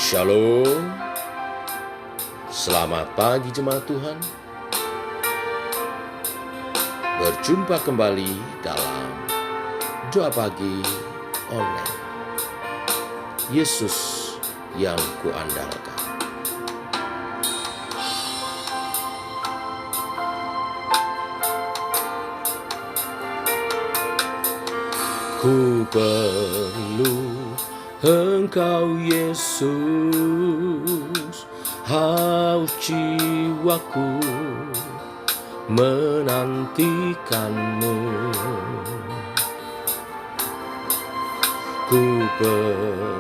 Shalom, selamat pagi jemaat Tuhan. Berjumpa kembali dalam doa pagi online. Yesus yang kuandalkan. Ku perlu Engkau Yesus, haus jiwaku menantikan-Mu. Ku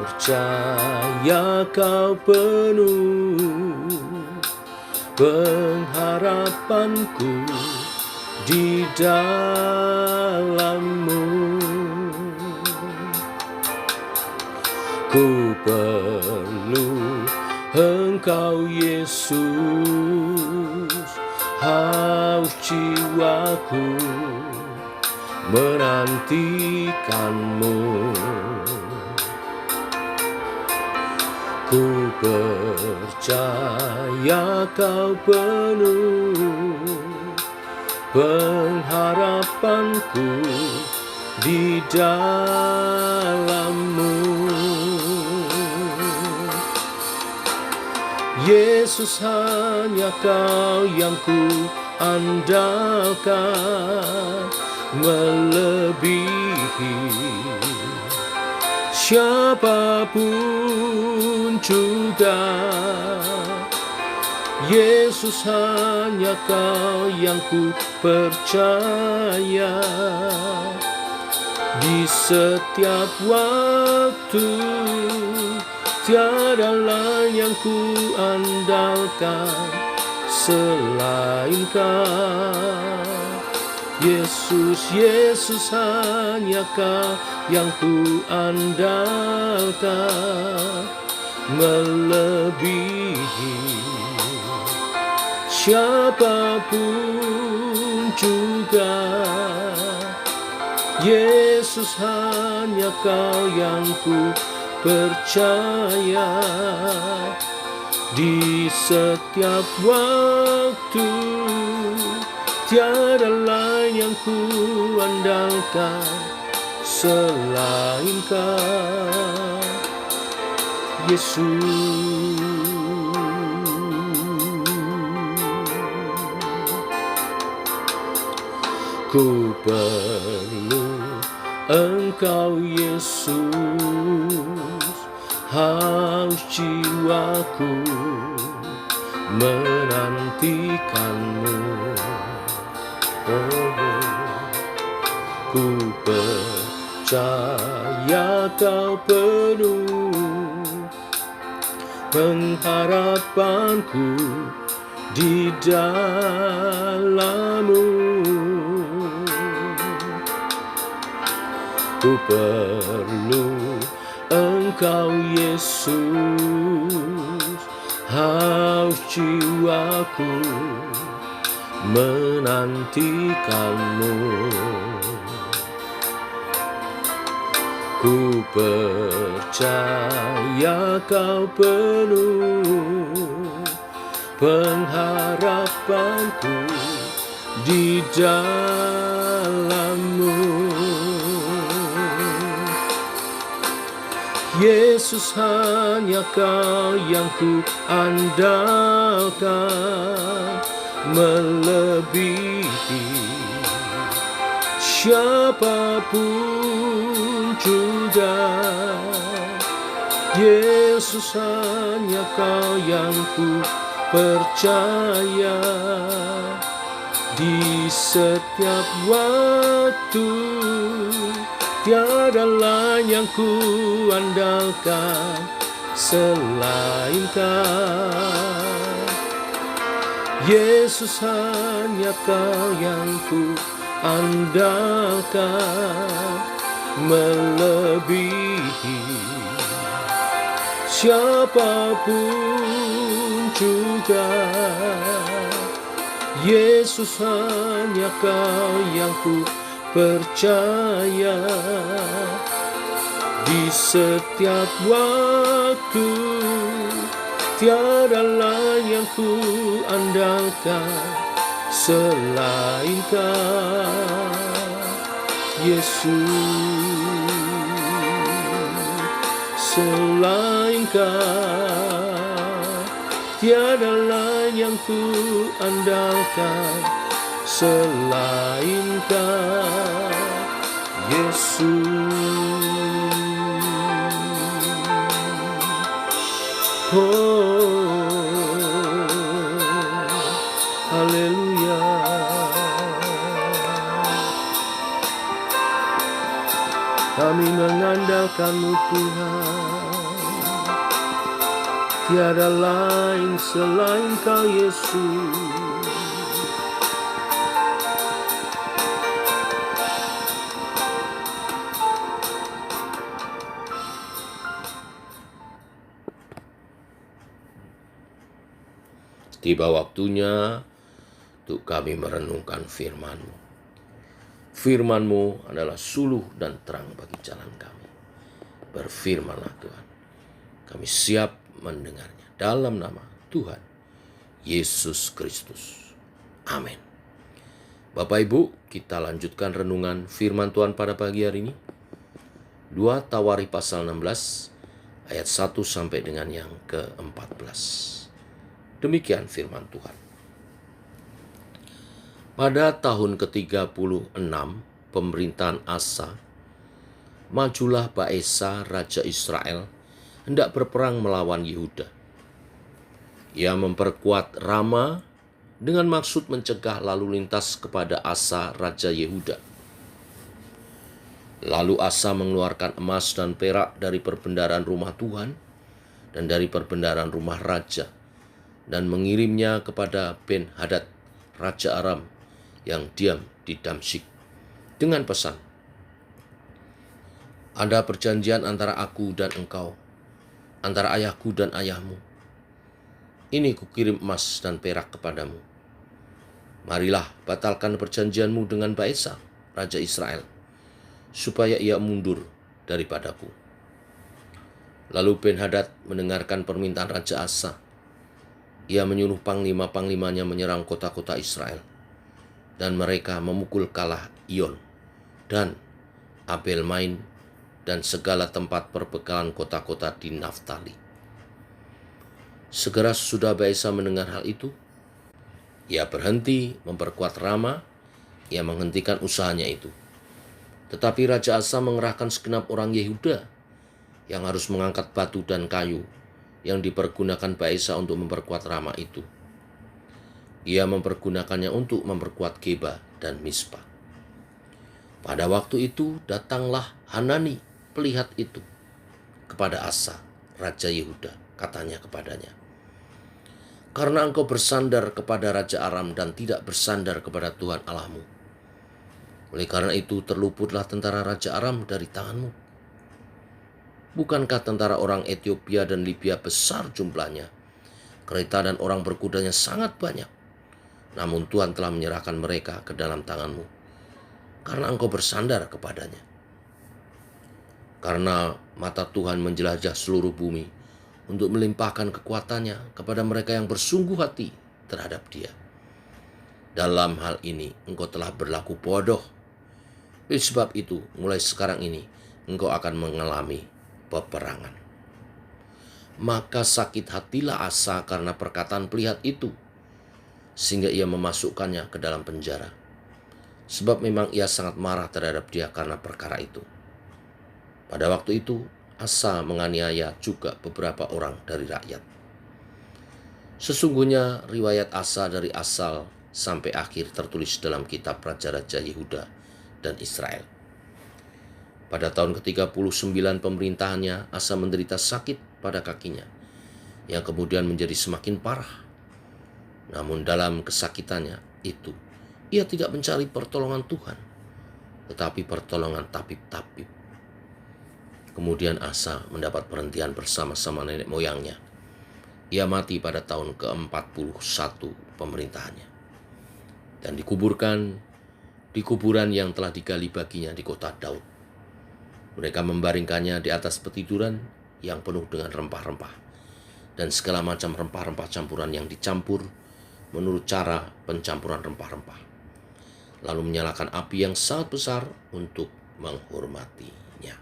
percaya Kau penuh pengharapanku di dalam-Mu. Ku perlu Engkau Yesus, haus jiwaku menantikan-Mu. Ku percaya Kau penuh pengharapanku di dalam-Mu. Yesus, hanya Kau yang ku andalkan, melebihi siapapun juga. Yesus, hanya Kau yang ku percaya di setiap waktu. Tiada lain yang ku andalkan selain Kau. Yesus, Yesus, hanya Kau yang ku andalkan, melebihi siapapun juga. Yesus, hanya Kau yang ku percaya di setiap waktu. Tiada lain yang ku andalkan selain Kau, Yesus. Ku perlu Engkau Yesus, haus jiwaku menantikan-Mu. Ku percaya Kau penuh pengharapanku di dalam-Mu. Ku perlu Engkau Yesus, haus jiwaku menantikan-Mu. Ku percaya Kau penuh pengharapanku di dalam-Mu. Yesus, hanya Kau yang ku andalkan, melebihi siapapun juga. Yesus, hanya Kau yang ku percaya di setiap waktu. Tiada lain yang ku andalkan selain Kau. Yesus, hanya Kau yang ku andalkan, melebihi siapapun juga. Yesus, hanya Kau yang ku percaya Di setiap waktu tiada lain yang ku andalkan selain Kau, Yesus. Selain Kau tiada lain yang ku andalkan selain Kau, Yesus. Oh, haleluya. Kami mengandalkan-Mu Tuhan, tiada lain selain Kau, Yesus. Tiba waktunya untuk kami merenungkan firman-Mu. Firman-Mu adalah suluh dan terang bagi jalan kami. Berfirmanlah Tuhan, kami siap mendengarnya. Dalam nama Tuhan Yesus Kristus. Amin. Bapak Ibu, kita lanjutkan renungan firman Tuhan pada pagi hari ini. 2 Tawarikh pasal 16 ayat 1 sampai dengan yang ke-14. Demikian firman Tuhan. Pada tahun ke-36 pemerintahan Asa, majulah Baesa raja Israel hendak berperang melawan Yehuda. Ia memperkuat Rama dengan maksud mencegah lalu lintas kepada Asa raja Yehuda. Lalu Asa mengeluarkan emas dan perak dari perbendaharaan rumah Tuhan dan dari perbendaharaan rumah raja, dan mengirimnya kepada Ben-Hadad, raja Aram yang diam di Damsyik, dengan pesan, ada perjanjian antara aku dan engkau, antara ayahku dan ayahmu. Ini kukirim emas dan perak kepadamu. Marilah batalkan perjanjianmu dengan Baesa, raja Israel, supaya ia mundur daripadaku. Lalu Ben-Hadad mendengarkan permintaan Raja Asa. Ia menyuruh panglima-panglimanya menyerang kota-kota Israel, dan mereka memukul kalah Iyon dan Abel-Maim dan segala tempat perbekalan kota-kota di Naftali. Segera sesudah Baesa mendengar hal itu, ia berhenti memperkuat Rama. Ia menghentikan usahanya itu. Tetapi Raja Asa mengerahkan segenap orang Yehuda yang harus mengangkat batu dan kayu yang dipergunakan Baesa untuk memperkuat Rama itu. Ia mempergunakannya untuk memperkuat Geba dan Mispa. Pada waktu itu datanglah Hanani pelihat itu kepada Asa, raja Yehuda. Katanya kepadanya, karena engkau bersandar kepada Raja Aram dan tidak bersandar kepada Tuhan Allahmu, oleh karena itu terluputlah tentara Raja Aram dari tanganmu. Bukankah tentara orang Ethiopia dan Libya besar jumlahnya? Kereta dan orang berkudanya sangat banyak. Namun Tuhan telah menyerahkan mereka ke dalam tanganmu, karena engkau bersandar kepadanya. Karena mata Tuhan menjelajah seluruh bumi untuk melimpahkan kekuatannya kepada mereka yang bersungguh hati terhadap Dia. Dalam hal ini engkau telah berlaku bodoh. Oleh sebab itu, mulai sekarang ini engkau akan mengalami peperangan. Maka sakit hatilah Asa karena perkataan pelihat itu, sehingga ia memasukkannya ke dalam penjara. Sebab memang ia sangat marah terhadap dia karena perkara itu. Pada waktu itu Asa menganiaya juga beberapa orang dari rakyat. Sesungguhnya riwayat Asa dari asal sampai akhir tertulis dalam kitab Raja-Raja Yehuda dan Israel. Pada tahun ke-39 pemerintahannya, Asa menderita sakit pada kakinya, yang kemudian menjadi semakin parah. Namun dalam kesakitannya itu, ia tidak mencari pertolongan Tuhan, tetapi pertolongan tabib-tabib. Kemudian Asa mendapat perhentian bersama-sama nenek moyangnya. Ia mati pada tahun ke-41 pemerintahannya, dan dikuburkan di kuburan yang telah digali baginya di kota Daud. Mereka membaringkannya di atas petiduran yang penuh dengan rempah-rempah dan segala macam rempah-rempah campuran yang dicampur menurut cara pencampuran rempah-rempah. Lalu menyalakan api yang sangat besar untuk menghormatinya.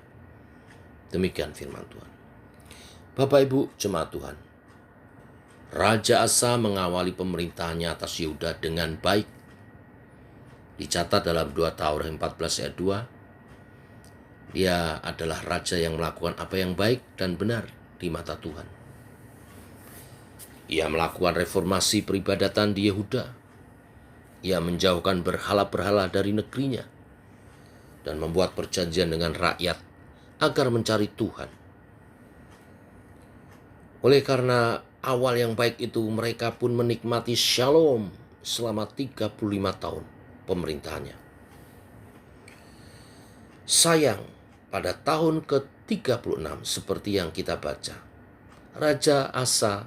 Demikian firman Tuhan. Bapak Ibu jemaat Tuhan, Raja Asa mengawali pemerintahannya atas Yehuda dengan baik. Dicatat dalam 2 Tawarikh 14 ayat 2, dia adalah raja yang melakukan apa yang baik dan benar di mata Tuhan. Ia melakukan reformasi peribadatan di Yehuda. Ia menjauhkan berhala-berhala dari negerinya dan membuat perjanjian dengan rakyat agar mencari Tuhan. Oleh karena awal yang baik itu, mereka pun menikmati shalom selama 35 tahun pemerintahannya. Sayang, pada tahun ke-36 seperti yang kita baca, Raja Asa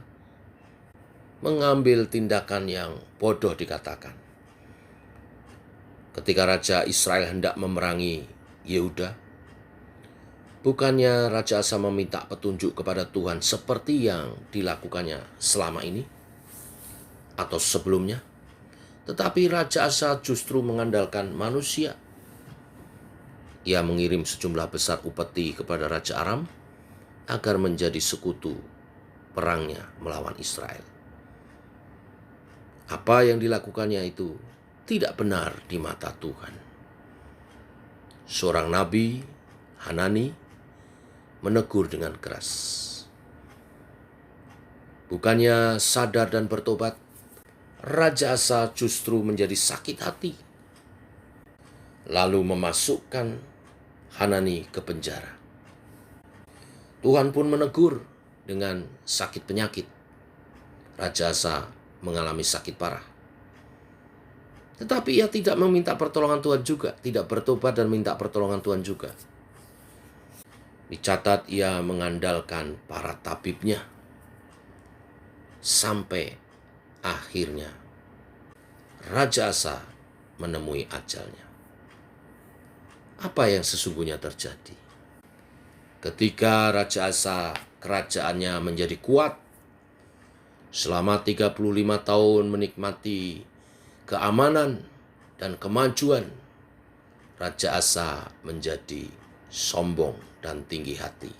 mengambil tindakan yang bodoh dikatakan. Ketika Raja Israel hendak memerangi Yehuda, bukannya Raja Asa meminta petunjuk kepada Tuhan seperti yang dilakukannya selama ini atau sebelumnya, tetapi Raja Asa justru mengandalkan manusia. Ia mengirim sejumlah besar upeti kepada Raja Aram agar menjadi sekutu perangnya melawan Israel. Apa yang dilakukannya itu tidak benar di mata Tuhan. Seorang nabi, Hanani, menegur dengan keras. Bukannya sadar dan bertobat, Raja Asa justru menjadi sakit hati, lalu memasukkan Hanani ke penjara. Tuhan pun menegur dengan sakit penyakit. Raja Asa mengalami sakit parah. Tetapi ia tidak meminta pertolongan Tuhan juga, tidak bertobat dan minta pertolongan Tuhan juga. Dicatat ia mengandalkan para tabibnya sampai akhirnya Raja Asa menemui ajalnya. Apa yang sesungguhnya terjadi? Ketika Raja Asa kerajaannya menjadi kuat, selama 35 tahun menikmati keamanan dan kemajuan, Raja Asa menjadi sombong dan tinggi hati.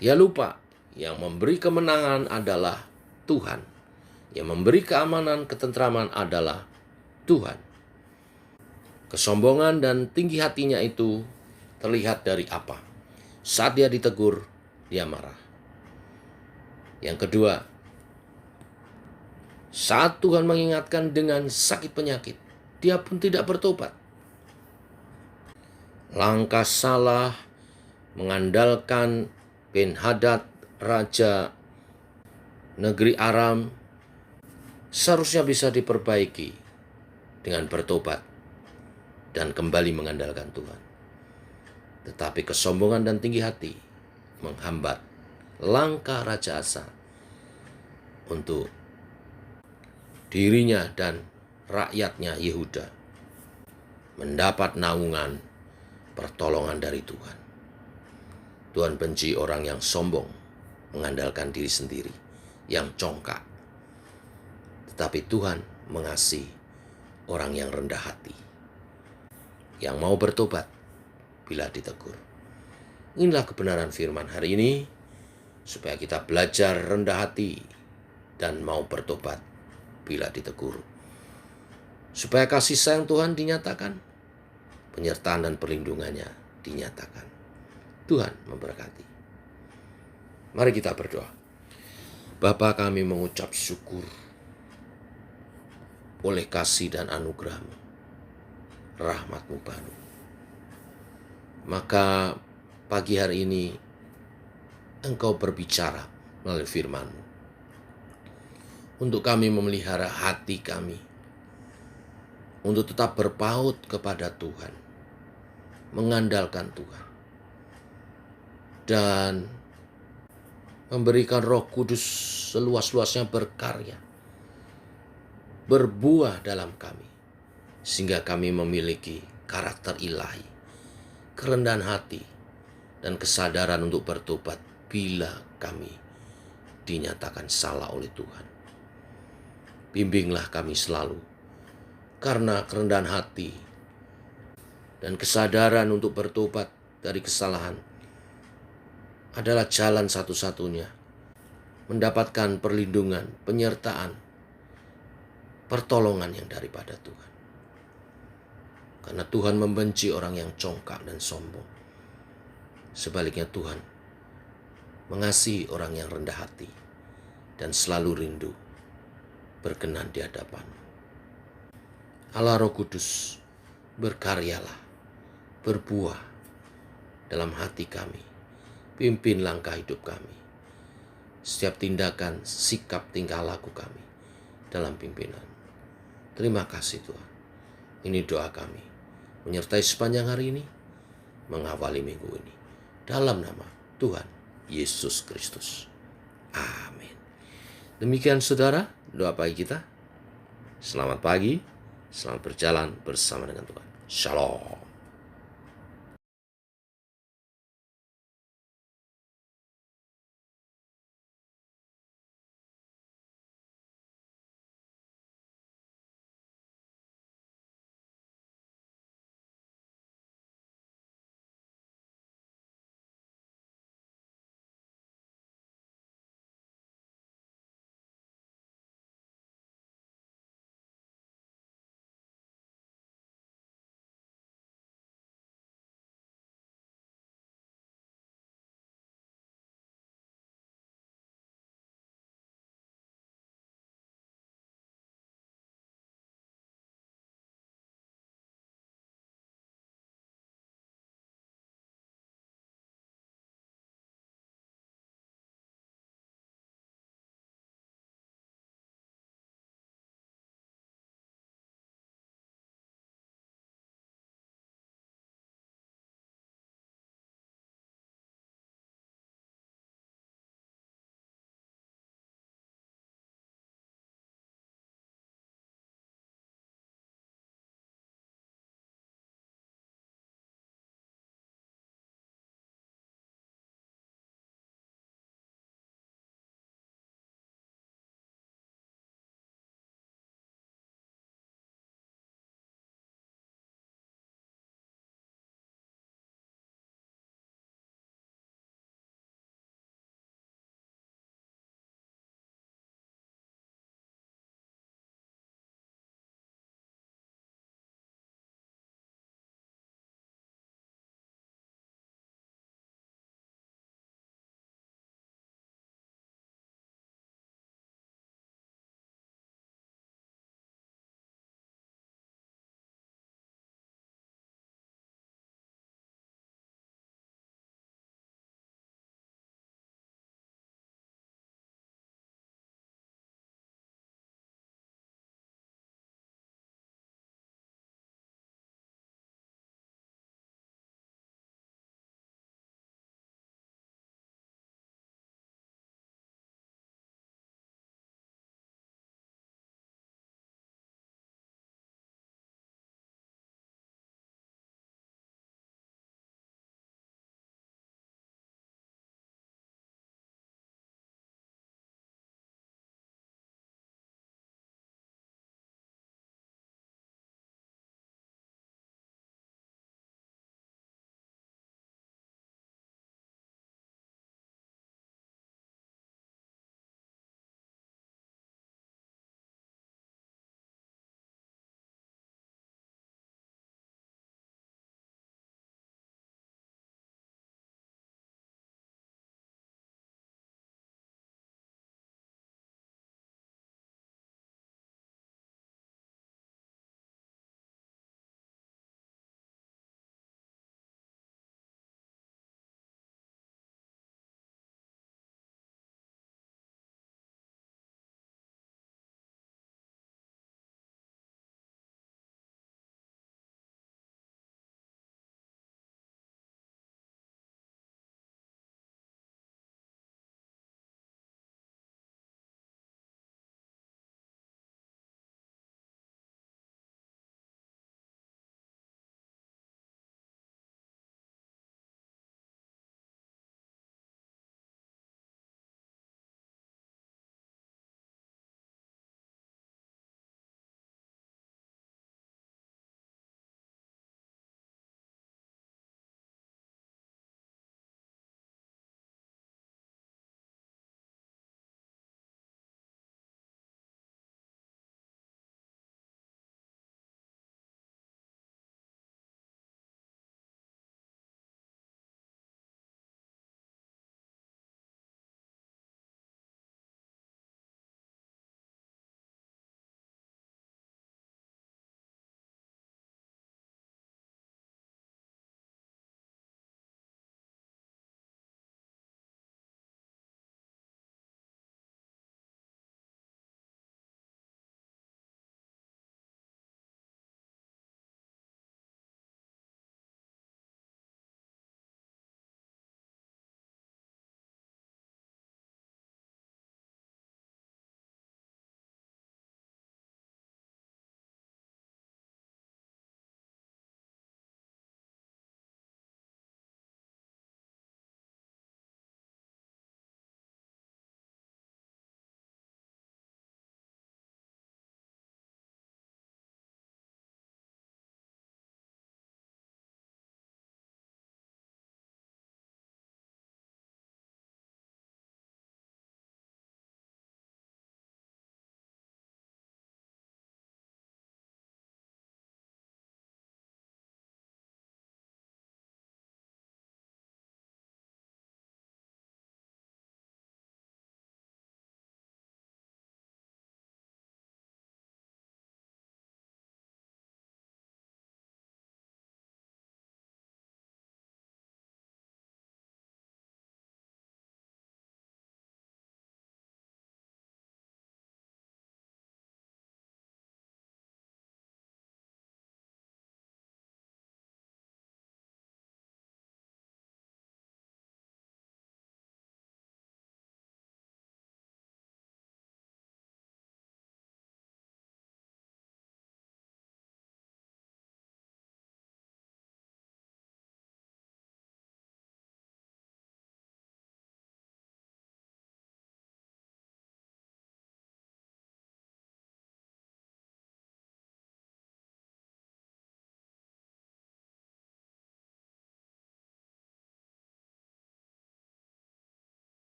Dia lupa yang memberi kemenangan adalah Tuhan. Yang memberi keamanan, ketentraman adalah Tuhan. Kesombongan dan tinggi hatinya itu terlihat dari apa? Saat dia ditegur, dia marah. Yang kedua, saat Tuhan mengingatkan dengan sakit penyakit, dia pun tidak bertobat. Langkah salah mengandalkan Ben-Hadad, raja negeri Aram, seharusnya bisa diperbaiki dengan bertobat dan kembali mengandalkan Tuhan. Tetapi kesombongan dan tinggi hati menghambat langkah Raja Asa untuk dirinya dan rakyatnya Yehuda mendapat naungan pertolongan dari Tuhan. Tuhan benci orang yang sombong, mengandalkan diri sendiri, yang congkak. Tetapi Tuhan mengasihi orang yang rendah hati, yang mau bertobat bila ditegur. Inilah kebenaran firman hari ini, supaya kita belajar rendah hati dan mau bertobat bila ditegur. Supaya kasih sayang Tuhan dinyatakan, penyertaan dan perlindungannya dinyatakan. Tuhan memberkati. Mari kita berdoa. Bapa, kami mengucap syukur oleh kasih dan anugerah-Mu, rahmat-Mu baru. Maka pagi hari ini Engkau berbicara melalui firman-Mu untuk kami memelihara hati kami, untuk tetap berpaut kepada Tuhan, mengandalkan Tuhan, dan memberikan Roh Kudus seluas-luasnya berkarya, berbuah dalam kami, sehingga kami memiliki karakter ilahi, kerendahan hati, dan kesadaran untuk bertobat bila kami dinyatakan salah oleh Tuhan. Bimbinglah kami selalu, karena kerendahan hati dan kesadaran untuk bertobat dari kesalahan adalah jalan satu-satunya mendapatkan perlindungan, penyertaan, pertolongan yang daripada Tuhan. Karena Tuhan membenci orang yang congkak dan sombong. Sebaliknya Tuhan mengasihi orang yang rendah hati dan selalu rindu berkenan di hadapan-Mu. Allah Roh Kudus, berkaryalah, berbuah dalam hati kami. Pimpin langkah hidup kami. Setiap tindakan, sikap, tingkah laku kami dalam pimpinan. Terima kasih Tuhan. Ini doa kami, menyertai sepanjang hari ini, mengawali minggu ini. Dalam nama Tuhan Yesus Kristus. Amin. Demikian saudara, doa pagi kita. Selamat pagi, selamat berjalan bersama dengan Tuhan. Shalom.